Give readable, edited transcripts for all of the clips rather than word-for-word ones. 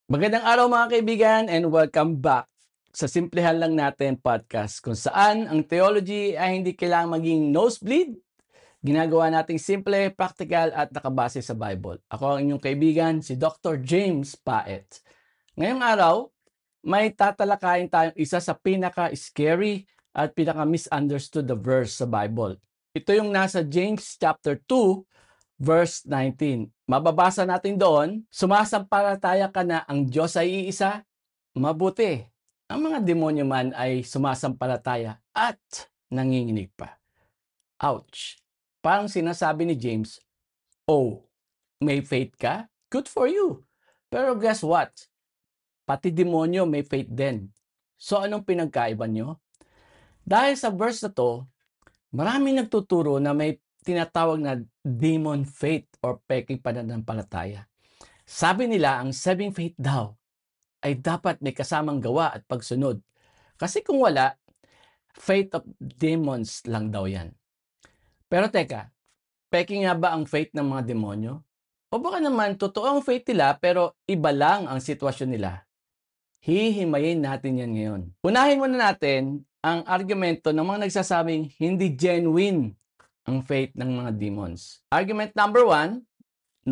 Magandang araw mga kaibigan and welcome back sa Simplehan Lang Natin podcast kung saan ang theology ay hindi kailangang maging nosebleed. Ginagawa nating simple, practical at nakabase sa Bible. Ako ang inyong kaibigan, si Dr. James Paet. Ngayong araw, may tatalakayin tayong isa sa pinaka-scary at pinaka-misunderstood na verse sa Bible. Ito yung nasa James chapter 2, verse 19. Mababasa natin doon, sumasampalataya ka na ang Diyos ay iisa, mabuti. Ang mga demonyo man ay sumasampalataya at nanginginig pa. Ouch! Parang sinasabi ni James, oh, may faith ka? Good for you. Pero guess what? Pati demonyo may faith din. So anong pinagkaiba nyo? Dahil sa verse na to, maraming nagtuturo na may tinatawag na demon faith or peking pananampalataya. Sabi nila ang saving faith daw ay dapat may kasamang gawa at pagsunod. Kasi kung wala, faith of demons lang daw yan. Pero teka, peking nga ba ang faith ng mga demonyo? O baka naman totoo ang faith nila pero iba lang ang sitwasyon nila? Hihimayin natin yan ngayon. Unahin muna natin ang argumento ng mga nagsasabing hindi genuine ang faith ng mga demons. Argument number 1,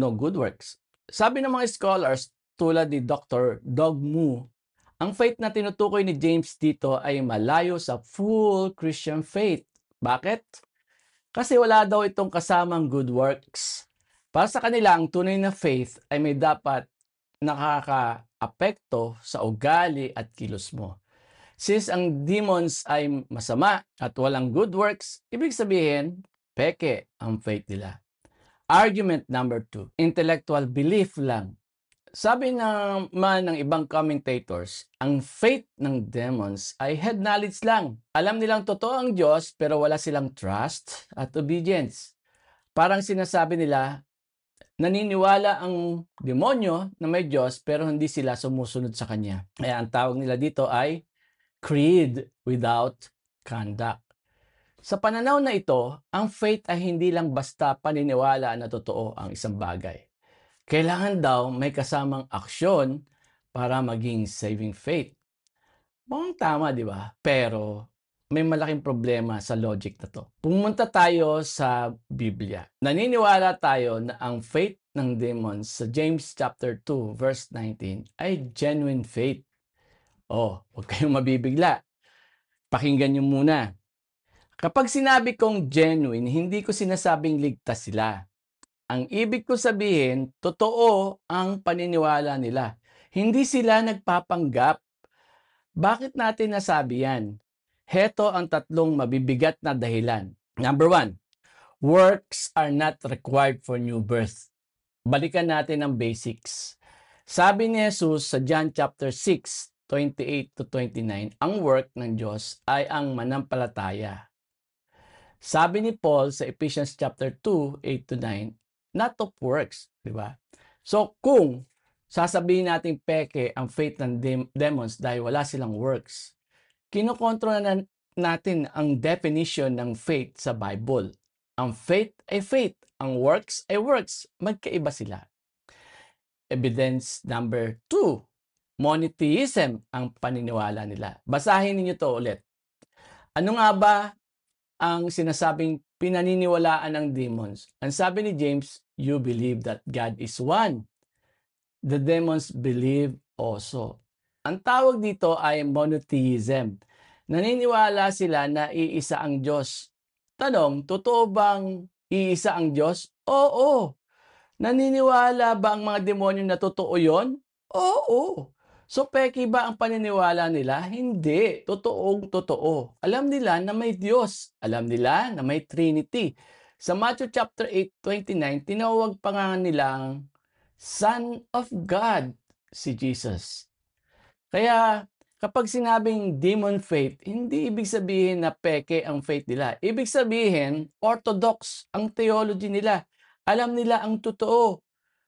no good works. Sabi ng mga scholars tulad ni Dr. Doug Moo, ang faith na tinutukoy ni James dito ay malayo sa full Christian faith. Bakit? Kasi wala daw itong kasamang good works. Para sa kanila, ang tunay na faith ay may dapat nakaka-apekto sa ugali at kilos mo. Since ang demons ay masama at walang good works, ibig sabihin, peke ang faith nila. Argument number 2, intellectual belief lang. Sabi naman ng ibang commentators, ang faith ng demons ay head knowledge lang. Alam nilang totoo ang Diyos pero wala silang trust at obedience. Parang sinasabi nila, naniniwala ang demonyo na may Diyos pero hindi sila sumusunod sa Kanya. Kaya ang tawag nila dito ay creed without conduct. Sa pananaw na ito, ang faith ay hindi lang basta paniniwala na totoo ang isang bagay. Kailangan daw may kasamang aksyon para maging saving faith. Mukhang tama, di ba? Pero may malaking problema sa logic na to. Pumunta tayo sa Biblia. Naniniwala tayo na ang faith ng demons sa James chapter 2 verse 19 ay genuine faith. Oh, huwag kayong mabibigla. Pakinggan nyo muna. Kapag sinabi kong genuine, hindi ko sinasabing ligtas sila. Ang ibig ko sabihin, totoo ang paniniwala nila. Hindi sila nagpapanggap. Bakit natin nasabi yan? Heto ang tatlong mabibigat na dahilan. Number 1, works are not required for new birth. Balikan natin ang basics. Sabi ni Jesus sa John chapter 6, 28 to 29, ang work ng Diyos ay ang manampalataya. Sabi ni Paul sa Ephesians chapter 2, 8 to 9, not of works, di ba? So kung sasabihin natin peke ang faith ng demons dahil wala silang works, kinokontrol na natin ang definition ng faith sa Bible. Ang faith ay faith, ang works ay works, magkaiba sila. Evidence number 2, monotheism ang paniniwala nila. Basahin niyo to ulit. Ano nga ba ang sinasabing pinaniniwalaan ng demons? Ang sabi ni James, you believe that God is one. The demons believe also. Ang tawag dito ay monotheism. Naniniwala sila na iisa ang Diyos. Tanong, totoo bang iisa ang Diyos? Oo. Naniniwala ba ang mga demonyo na totoo yon? Oo. So, peki ba ang paniniwala nila? Hindi. Totoong totoo. Alam nila na may Diyos. Alam nila na may Trinity. Sa Matthew chapter 8:29, tinawag pa nga nilang Son of God si Jesus. Kaya kapag sinabing demon faith, hindi ibig sabihin na peke ang faith nila. Ibig sabihin, orthodox ang theology nila. Alam nila ang totoo.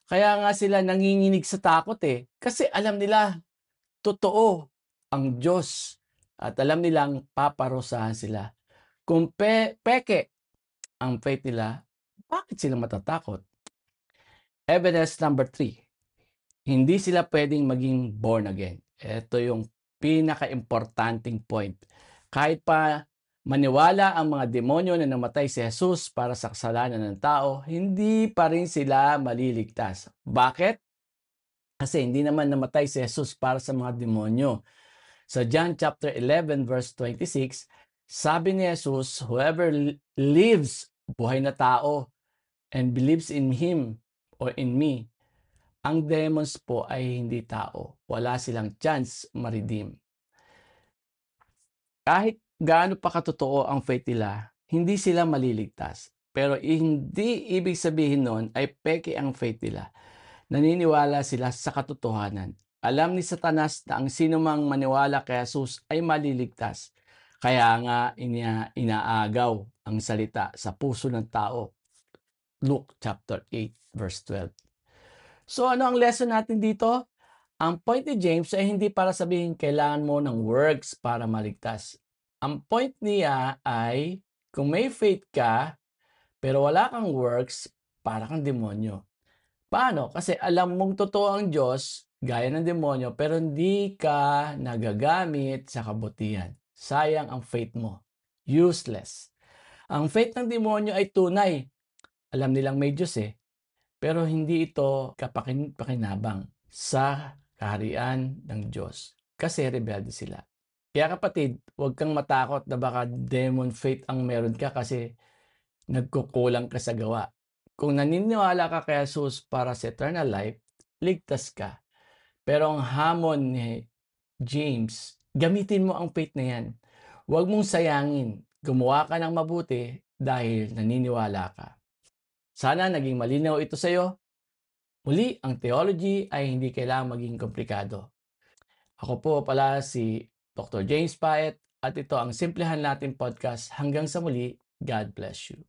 Kaya nga sila nanginginig sa takot Kasi alam nila, totoo ang Diyos. At alam nilang paparusahan sila. Kung peke ang faith nila, bakit sila matatakot? Evidence number 3. Hindi sila pwedeng maging born again. Ito yung pinaka-importanting point. Kahit pa maniwala ang mga demonyo na namatay si Jesus para sa kasalanan ng tao, hindi pa rin sila maliligtas. Bakit? Kasi hindi naman namatay si Jesus para sa mga demonyo. Sa John chapter 11 verse 26, sabi ni Jesus, whoever lives, buhay na tao, and believes in Him or in me, ang demons po ay hindi tao. Wala silang chance ma-redeem. Kahit gaano pa katotoo ang faith nila, hindi sila maliligtas. Pero hindi ibig sabihin nun ay peke ang faith nila. Naniniwala sila sa katotohanan. Alam ni Satanas na ang sinumang maniwala kay Jesus ay maliligtas. Kaya nga inaagaw ang salita sa puso ng tao. Luke chapter 8 verse 12. So ano ang lesson natin dito? Ang point ni James ay hindi para sabihin kailangan mo ng works para maligtas. Ang point niya ay kung may faith ka pero wala kang works, para kang demonyo. Paano? Kasi alam mong totoo ang Diyos, gaya ng demonyo, pero hindi ka nagagamit sa kabutihan. Sayang ang faith mo. Useless. Ang faith ng demonyo ay tunay. Alam nilang may Diyos pero hindi ito kapakinabang sa kaharian ng Diyos. Kasi rebelde sila. Kaya kapatid, huwag kang matakot na baka demon faith ang meron ka kasi nagkukulang ka sa gawa. Kung naniniwala ka kay Jesus para sa eternal life, ligtas ka. Pero ang hamon ni James, gamitin mo ang faith na yan. Huwag mong sayangin. Gumawa ka ng mabuti dahil naniniwala ka. Sana naging malinaw ito sa iyo. Muli, ang theology ay hindi kailangang maging komplikado. Ako po pala si Dr. James Paet at ito ang Simplehan Natin Podcast. Hanggang sa muli, God bless you.